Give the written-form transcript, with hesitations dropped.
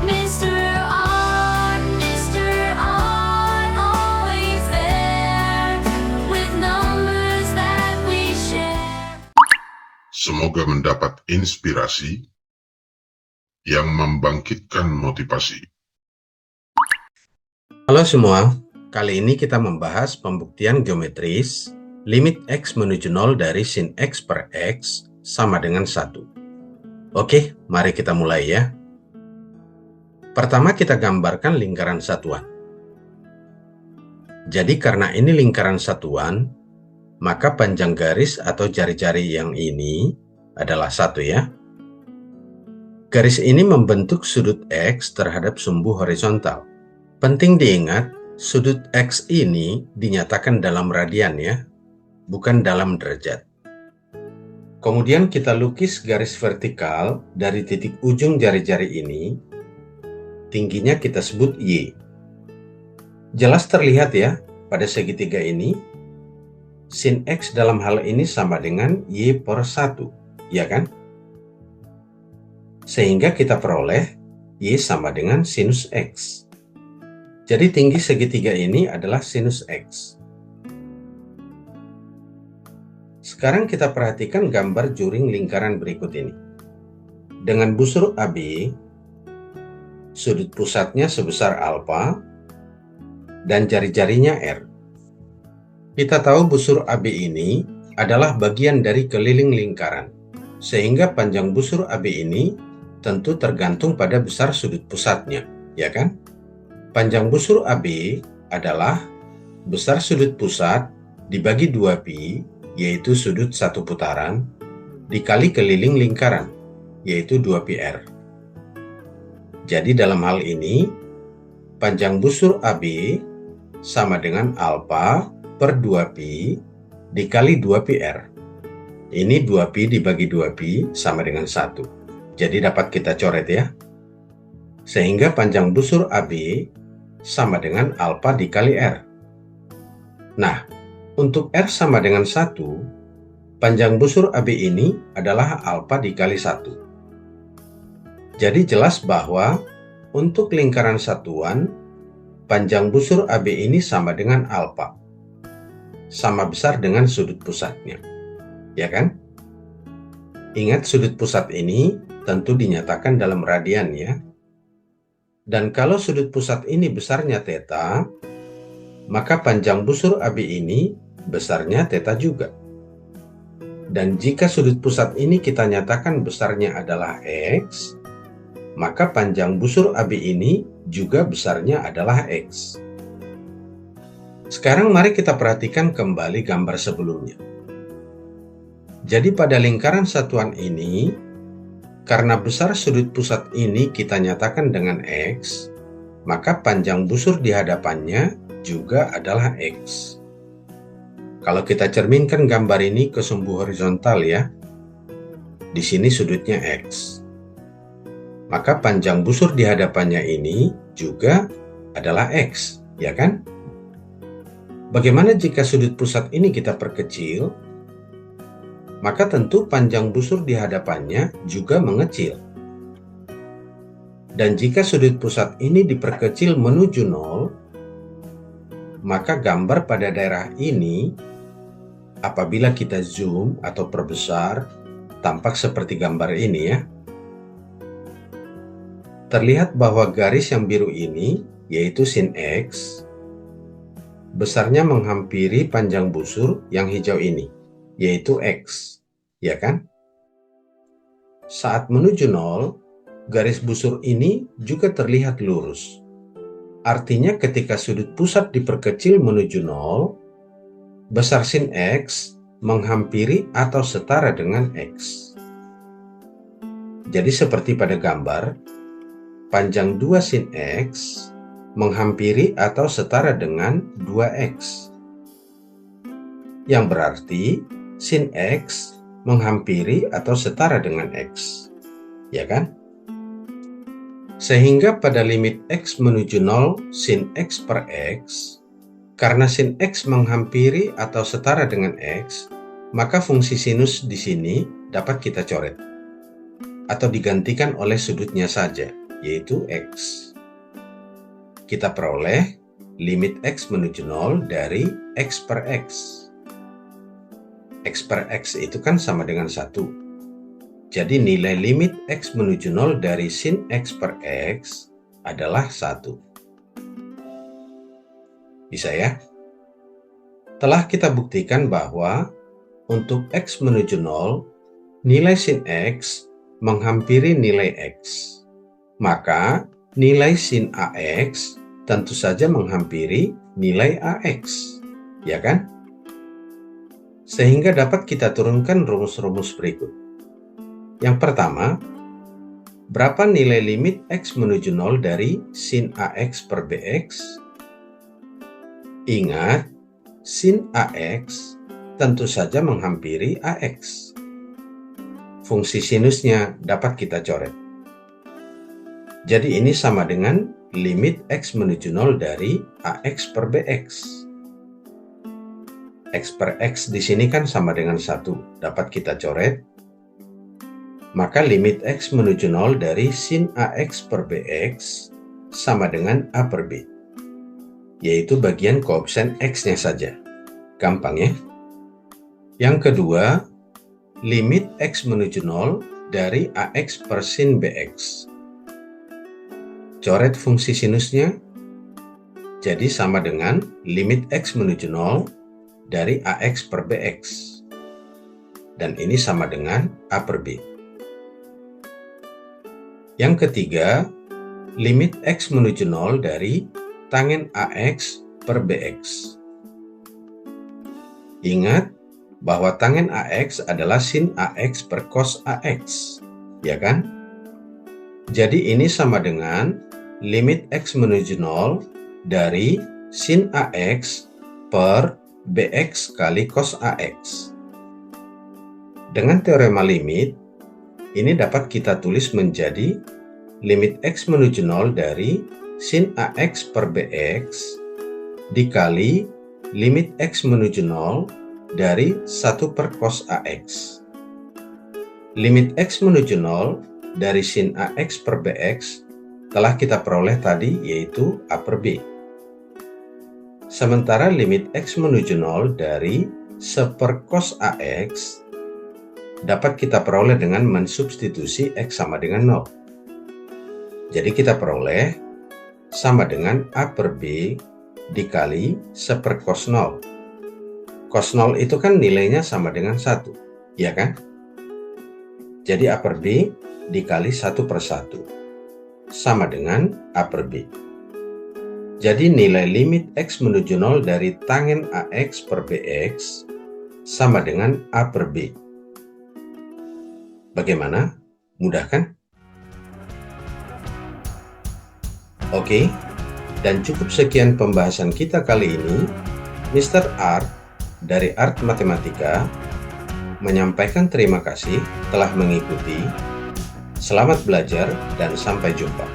Mr. On, always there with numbers that we share. Semoga mendapat inspirasi yang membangkitkan motivasi. Halo semua, kali ini kita membahas pembuktian geometris limit X menuju 0 dari sin X per X sama dengan 1. Oke, mari kita mulai ya. Pertama kita gambarkan lingkaran satuan. Jadi karena ini lingkaran satuan, maka panjang garis atau jari-jari yang ini adalah 1 ya. Garis ini membentuk sudut X terhadap sumbu horizontal. Penting diingat, sudut X ini dinyatakan dalam radian ya, bukan dalam derajat. Kemudian kita lukis garis vertikal dari titik ujung jari-jari ini. Tingginya kita sebut Y. Jelas terlihat ya, pada segitiga ini, sin X dalam hal ini sama dengan Y per 1, ya kan? Sehingga kita peroleh Y sama dengan sinus X. Jadi tinggi segitiga ini adalah sinus X. Sekarang kita perhatikan gambar juring lingkaran berikut ini. Dengan busur AB, sudut pusatnya sebesar alfa, dan jari-jarinya R. Kita tahu busur AB ini adalah bagian dari keliling lingkaran, sehingga panjang busur AB ini tentu tergantung pada besar sudut pusatnya, ya kan? Panjang busur AB adalah besar sudut pusat dibagi 2pi, yaitu sudut satu putaran, dikali keliling lingkaran, yaitu 2πr. Jadi dalam hal ini, panjang busur AB sama dengan alfa per 2pi dikali 2πr. Ini 2pi dibagi 2pi sama dengan 1. Jadi dapat kita coret ya. Sehingga panjang busur AB sama dengan alfa dikali R. Nah, untuk R sama dengan 1, panjang busur AB ini adalah alfa dikali 1. Jadi jelas bahwa untuk lingkaran satuan, panjang busur AB ini sama dengan alfa. Sama besar dengan sudut pusatnya. Ya kan? Ingat sudut pusat ini tentu dinyatakan dalam radian ya. Dan kalau sudut pusat ini besarnya θ, maka panjang busur AB ini besarnya θ juga. Dan jika sudut pusat ini kita nyatakan besarnya adalah X, maka panjang busur AB ini juga besarnya adalah X. Sekarang mari kita perhatikan kembali gambar sebelumnya. Jadi pada lingkaran satuan ini, karena besar sudut pusat ini kita nyatakan dengan X, maka panjang busur di hadapannya juga adalah X. Kalau kita cerminkan gambar ini ke sumbu horizontal ya, di sini sudutnya X. Maka panjang busur di hadapannya ini juga adalah X, ya kan? Bagaimana jika sudut pusat ini kita perkecil? Maka tentu panjang busur di hadapannya juga mengecil. Dan jika sudut pusat ini diperkecil menuju 0, maka gambar pada daerah ini, apabila kita zoom atau perbesar, tampak seperti gambar ini ya. Terlihat bahwa garis yang biru ini, yaitu sin X, besarnya menghampiri panjang busur yang hijau ini, yaitu X, ya kan? Saat menuju 0, garis busur ini juga terlihat lurus. Artinya ketika sudut pusat diperkecil menuju 0, besar sin X menghampiri atau setara dengan X. Jadi seperti pada gambar, panjang 2 sin X menghampiri atau setara dengan 2X. Yang berarti sin X menghampiri atau setara dengan X, ya kan? Sehingga pada limit X menuju 0 sin X per X, karena sin X menghampiri atau setara dengan X, maka fungsi sinus di sini dapat kita coret atau digantikan oleh sudutnya saja, yaitu X. Kita peroleh limit X menuju 0 dari X per X. X per X itu kan sama dengan 1. Jadi nilai limit X menuju 0 dari sin X per X adalah 1. Bisa ya? Telah kita buktikan bahwa untuk X menuju 0, nilai sin X menghampiri nilai X. Maka nilai sin AX tentu saja menghampiri nilai AX. Ya kan? Sehingga dapat kita turunkan rumus-rumus berikut. Yang pertama, berapa nilai limit X menuju 0 dari sin AX per BX? Ingat, sin AX tentu saja menghampiri AX. Fungsi sinusnya dapat kita coret. Jadi ini sama dengan limit X menuju 0 dari AX per BX. X per X di sini kan sama dengan 1, dapat kita coret. Maka limit X menuju 0 dari sin AX per BX sama dengan A per B, yaitu bagian koefisien X-nya saja. Gampang ya? Yang kedua, limit X menuju 0 dari AX per sin BX. Coret fungsi sinusnya, jadi sama dengan limit X menuju 0 dari AX per BX. Dan ini sama dengan A per B. Yang ketiga, limit X menuju 0 dari tangen AX per BX. Ingat bahwa tangen AX adalah sin AX per cos AX, ya kan? Jadi ini sama dengan limit X menuju 0 dari sin AX per BX kali cos AX. Dengan teorema limit, ini dapat kita tulis menjadi limit X menuju 0 dari sin AX per BX dikali limit X menuju 0 dari 1 per cos AX. Limit X menuju 0 dari sin AX per BX telah kita peroleh tadi, yaitu A per B. Sementara limit X menuju 0 dari 1 per cos AX dapat kita peroleh dengan mensubstitusi X sama dengan 0. Jadi kita peroleh sama dengan A per B dikali 1 per cos 0. Cos 0 itu kan nilainya sama dengan 1, ya kan? Jadi A per B dikali 1 per 1 sama dengan A per B. Jadi nilai limit X menuju 0 dari tangen AX per BX sama dengan A per B. Bagaimana? Mudah kan? Oke, dan cukup sekian pembahasan kita kali ini. Mr. Art dari Art Matematika menyampaikan terima kasih telah mengikuti. Selamat belajar dan sampai jumpa.